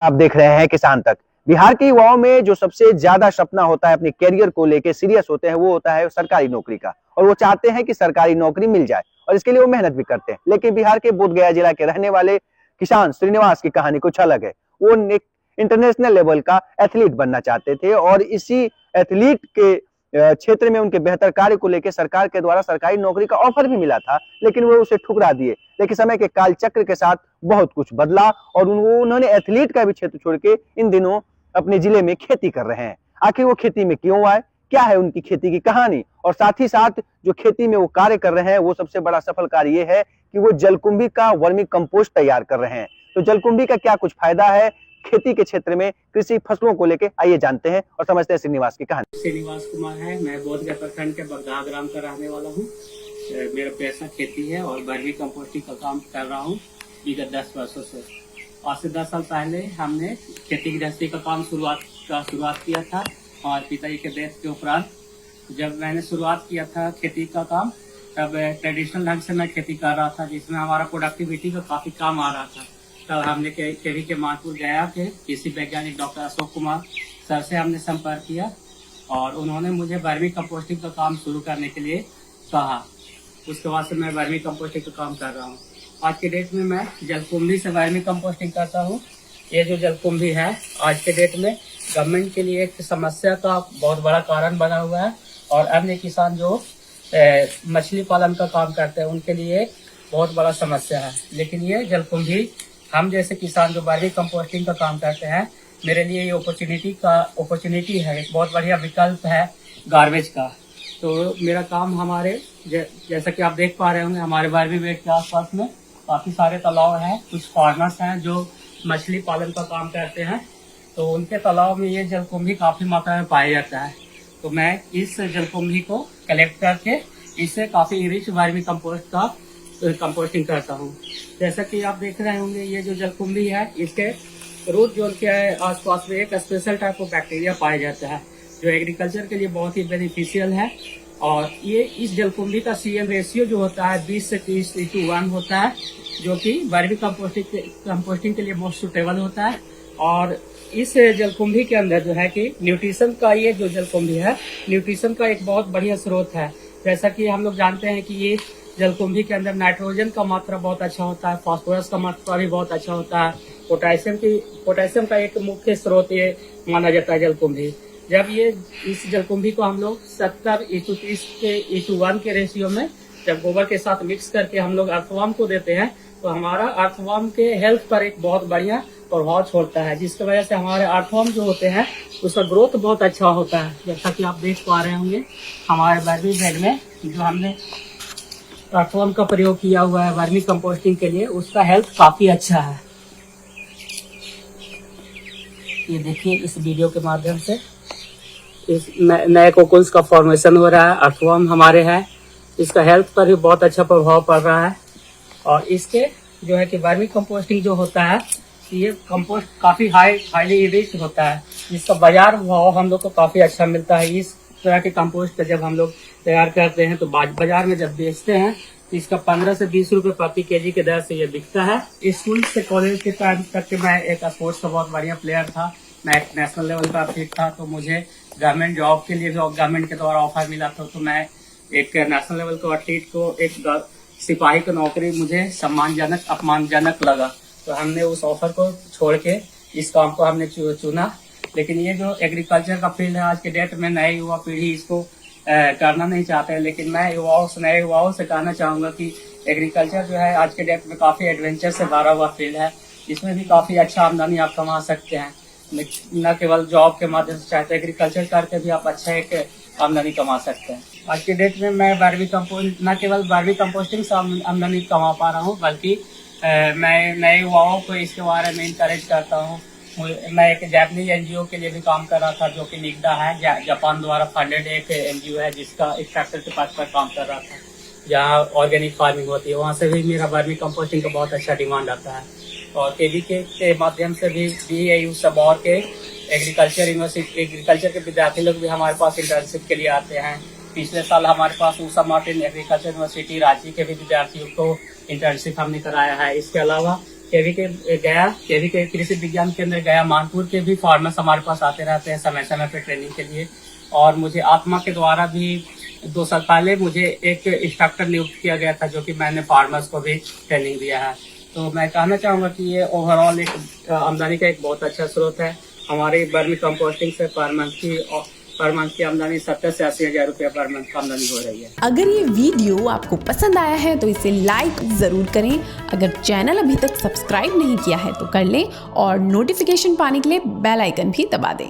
आप देख रहे हैं किसान तक। बिहार के युवाओं में जो सबसे ज्यादा सपना होता है, अपने करियर को लेके सीरियस होते हैं, वो होता है सरकारी नौकरी का। और वो चाहते हैं कि सरकारी नौकरी मिल जाए और इसके लिए वो मेहनत भी करते हैं। लेकिन बिहार के बोधगया जिला के रहने वाले किसान श्रीनिवास की कहानी कुछ अलग है। वो एक इंटरनेशनल लेवल का एथलीट बनना चाहते थे और इसी एथलीट के क्षेत्र में उनके बेहतर कार्य को लेकर सरकार के द्वारा सरकारी नौकरी का ऑफर भी मिला था, लेकिन वो उसे ठुकरा दिए। लेकिन समय के काल चक्र के साथ बहुत कुछ बदला और उन्होंने एथलीट का भी क्षेत्र छोड़ के इन दिनों अपने जिले में खेती कर रहे हैं। आखिर वो खेती में क्यों आए, क्या है उनकी खेती की कहानी, और साथ ही साथ जो खेती में वो कार्य कर रहे हैं, वो सबसे बड़ा सफल कार्य ये है कि वो जलकुंभी का वर्मी कंपोस्ट तैयार कर रहे हैं। तो जलकुंभी का क्या कुछ फायदा है खेती के क्षेत्र में, कृषि फसलों को लेकर, आइए जानते हैं और समझते हैं श्रीनिवास की कहानी। श्रीनिवास कुमार है, मैं बोधगया प्रखंड के बगदाह ग्राम का रहने वाला हूँ। मेरा पेशा खेती है और वर्मी कंपोस्टिंग का काम कर रहा हूँ विगत 10 वर्षों से। आज से 10 साल पहले हमने खेती गृहस्थी का काम शुरुआत किया था और पिताजी के डेथ के उपरांत जब मैंने शुरुआत किया था खेती का काम, तब ट्रेडिशनल ढंग से मैं खेती कर रहा था, जिसमें हमारा प्रोडक्टिविटी का काफी काम आ रहा था। तब हमने केवी के मानपुर गया के कृषि वैज्ञानिक डॉक्टर अशोक कुमार सर से हमने संपर्क किया और उन्होंने मुझे वर्मी कंपोस्टिंग का काम शुरू करने के लिए कहा। उसके बाद से मैं वर्मी कंपोस्टिंग का काम कर रहा हूँ। आज के डेट में मैं जलकुंभी से वर्मी कंपोस्टिंग करता हूँ। ये जो जलकुंभी है आज के डेट में गवर्नमेंट के लिए एक समस्या का बहुत बड़ा कारण बना हुआ है और अन्य किसान जो मछली पालन का काम करते हैं उनके लिए बहुत बड़ा समस्या है। लेकिन ये जलकुंभी हम जैसे किसान जो वर्मी कंपोस्टिंग का काम करते हैं, मेरे लिए ये अपॉर्चुनिटी है, एक बहुत बढ़िया विकल्प है गार्बेज का। तो मेरा काम हमारे जैसा कि आप देख पा रहे होंगे, हमारे वर्मी बेड के आसपास में काफी सारे तालाब हैं। कुछ फार्मर्स हैं जो मछली पालन का काम करते हैं, तो उनके तालाब में ये जलकुंभी काफी मात्रा में पाया जाता है। तो मैं इस जलकुंभी को कलेक्ट करके इससे काफी रिच वर्मी कंपोस्ट का कंपोस्टिंग करता हूँ। जैसा कि आप देख रहे होंगे, ये जो जलकुंभी है इसके रूट जोन के आसपास में एक स्पेशल टाइप ऑफ बैक्टीरिया पाया जाता है जो एग्रीकल्चर के लिए बहुत ही बेनिफिशियल है। और ये इस जलकुंभी का CM रेशियो जो होता है 20 से 30:1 होता है, जो कि वर्मी कंपोस्टिंग के लिए बहुत सुटेबल होता है। और इस जलकुंभी के अंदर जो है कि न्यूट्रिशन का, ये जो जलकुंभी है न्यूट्रिशन का एक बहुत बढ़िया स्रोत है। जैसा कि हम लोग जानते हैं कि ये जलकुंभी के अंदर नाइट्रोजन का मात्रा बहुत अच्छा होता है, फास्फोरस का मात्रा भी बहुत अच्छा होता है, पोटेशियम का एक मुख्य स्रोत ये माना जाता है जलकुंभी। जब ये इस जलकुंभी को हम लोग 70:30 के 1 के रेशियो में जब गोबर के साथ मिक्स करके हम लोग अर्थवर्म को देते हैं, तो हमारा अर्थवर्म के हेल्थ पर एक बहुत बढ़िया प्रभाव छोड़ता है, जिसकी वजह से हमारे अर्थवर्म जो होते हैं उसका ग्रोथ बहुत अच्छा होता है। जैसा कि आप देख पा रहे होंगे, हमारे वर्मी बेड में जो हमने अर्थवर्म का प्रयोग किया हुआ है वर्मी कंपोस्टिंग के लिए, उसका हेल्थ काफी अच्छा है। ये देखिए, इस वीडियो के माध्यम से इस नए कोकुन्स का फॉर्मेशन हो रहा है, अर्थवर्म हमारे हैं, इसका हेल्थ पर भी बहुत अच्छा प्रभाव पड़ रहा है। और इसके जो है कि वर्मी कंपोस्टिंग जो होता है, ये कंपोस्ट काफी हाईली रिच होता है, जिसका बाजार भाव हम लोग को काफी अच्छा मिलता है। इस तरह के कंपोस्ट का जब हम लोग तैयार करते हैं तो बाजार में जब बेचते हैं तो इसका 15 से 20 रुपए प्रति केजी के दर से ये बिकता है। स्कूल से कॉलेज के टाइम तक के मैं एक स्पोर्ट्स का बहुत बढ़िया प्लेयर था, मैं एक नेशनल लेवल का एथलीट था। तो मुझे गवर्नमेंट जॉब के लिए गवर्नमेंट के द्वारा ऑफर मिला था, तो मैं एक नेशनल लेवल को एथलीट को एक सिपाही की नौकरी मुझे सम्मानजनक अपमानजनक लगा, तो हमने उस ऑफर को छोड़ के इस काम को हमने चुना। लेकिन ये जो एग्रीकल्चर का फील्ड है, आज के डेट में नई युवा पीढ़ी इसको करना नहीं चाहते हैं, लेकिन मैं नए युवाओं से कहना चाहूंगा कि एग्रीकल्चर जो है आज के डेट में काफी एडवेंचर से भरा हुआ फील्ड है। इसमें भी काफी अच्छा आमदनी आप कमा सकते हैं, न केवल जॉब के माध्यम से, चाहते एग्रीकल्चर करके भी आप अच्छा एक आमदनी कमा सकते हैं। आज के डेट में मैं न केवल वर्मी कंपोस्टिंग से आमदनी कमा पा रहा हूँ, बल्कि मैं नए युवाओं को इसके बारे में इंकरेज करता हूँ। मैं एक जापानीज NGO के लिए भी काम कर रहा था, जो कि निगडा है, जापान द्वारा फंडेड एक NGO है, जिसका एक फैक्टर के पास पर काम कर रहा था, जहाँ ऑर्गेनिक फार्मिंग होती है। वहाँ से भी मेरा वर्मी कंपोस्टिंग का बहुत अच्छा डिमांड आता है। और KV के माध्यम से भी BAU सबौर के एग्रीकल्चर के विद्यार्थी लोग भी हमारे पास इंटर्नशिप के लिए आते हैं। पिछले साल हमारे पास ऊषा मार्टिन एग्रीकल्चर यूनिवर्सिटी रांची के भी विद्यार्थियों को इंटर्नशिप हमने कराया है। इसके अलावा केवी के कृषि विज्ञान केंद्र गया, मानपुर के भी फार्मर्स हमारे पास आते रहते हैं समय समय पे ट्रेनिंग के लिए। और मुझे आत्मा के द्वारा भी 2 साल पहले मुझे एक इंस्ट्रक्टर नियुक्त किया गया था, जो कि मैंने फार्मर्स को भी ट्रेनिंग दिया है। तो मैं कहना चाहूँगा कि ये ओवरऑल एक आमदनी का एक बहुत अच्छा स्रोत है। हमारी वर्मी कंपोस्टिंग से पर मंथ की आमदनी 70 से 80 हज़ार रुपया पर मंथ का आमदनी हो रही है। अगर ये वीडियो आपको पसंद आया है तो इसे लाइक ज़रूर करें। अगर चैनल अभी तक सब्सक्राइब नहीं किया है तो कर लें और नोटिफिकेशन पाने के लिए बेल आइकन भी दबा दें।